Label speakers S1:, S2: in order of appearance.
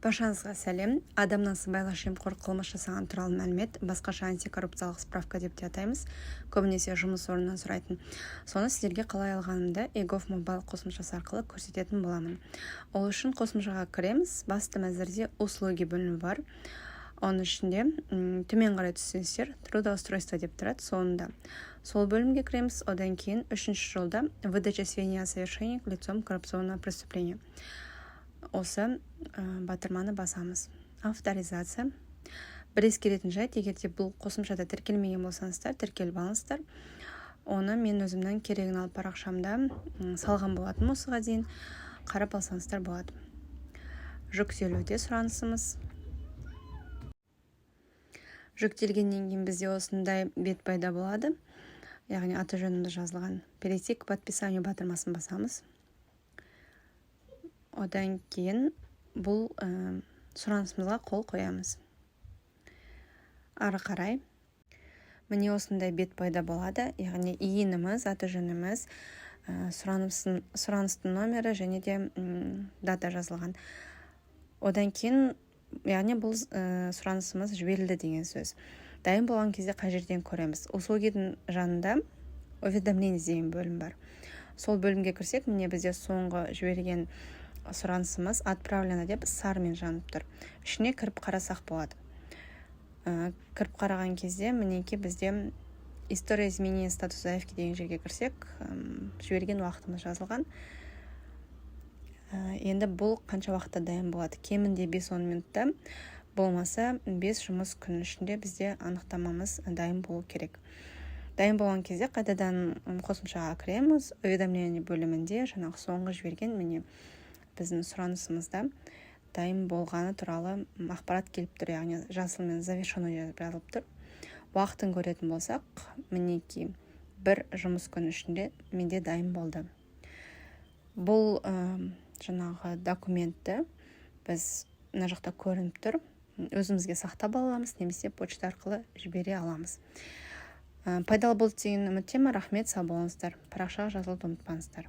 S1: Баршаңызға сәлем. Адамнан сыбайлас жемқорлық қылмыс жасаған туралы мәлімет басқаша антикоррупциялық справка деп те атаймыз. Көбінесе жұмыс орнынан сұрайтын. Соны сіздерге қалай алғанымды eGov Mobile қосымшасы арқылы көрсететін боламын. Ол үшін қосымшаға кіреміз. Басты мәзірде услуги бөлімі бар. Оның ішінде төмен қарай түссеңіздер трудоустройство деп тұрады. Соңында сол бөлімге кіреміз. Одан кейін үшінші жолда выдача сведений о совершении лицом коррупционного преступления. Осы батырманы басамыз. Авторизация. Бір ескеретін жайт, егерде бұл қосымшада тіркелмеген болсаңыздар, тіркеліп алыңыздар. Оны мен өзімнің керегін алып парақшамда салған болатын, осыға дейін қарап алсаңыздар болады. Жүктелуде сұранысымыз. Жүктелгеннен кейін бізде осындай бет пайда болады. Яғни аты жөнімді жазылған. Перейти к подписанию батырмасын басамыз. Одан кейін бұл сұранысымызға қол қоямыз. Ары қарай. Міне осындай бет пайда болады. Яғни иініміз, аты жөніміз, сұраныстың номері және де дата жазылған. Одан кейін, яғни бұл сұранысымыз жіберілді деген сөз. Дайын болған кезде қай жерден көреміз. Услугидің жанында уведомление деген бөлім бар. Сол бөлімге кірсек, міне бізде соңғы жіберген сұранысымыз отправлено деп сармен жанып тұр. Ішіне кіріп қарасақ болады. Кіріп қараған кезде мінеки бізде история изменения статуса заявки деген жерге кірсек, жіберген уақытымыз жазылған. Енді бұл қанша уақытта дайын болады? Кемінде 5-10 минутта, болмаса 5 жұмыс күн ішінде бізде анықтамамыз дайын болу керек. Дайын болған кезде қайтадан қосымшаға кіреміз. Уведомление бөлімінде жаңағы соңғы жіберген міне біздің сұранысымызда дайын болғаны туралы ақпарат келіп тұр, яғни жасылмен завершено жазылып тұр. Уақытын көретін болсақ, мінеки бір жұмыс күн ішінде менде дайын болды. Бұл жаңағы документті біз мына жақта көрініп тұр. Өзімізге сақтап аламыз, немесе почта арқылы жібере аламыз. Пайдалы болды деген үміттемін. Рахмет, сау болыңыздар. Парақшаға жазылуды ұмытпаңыздар.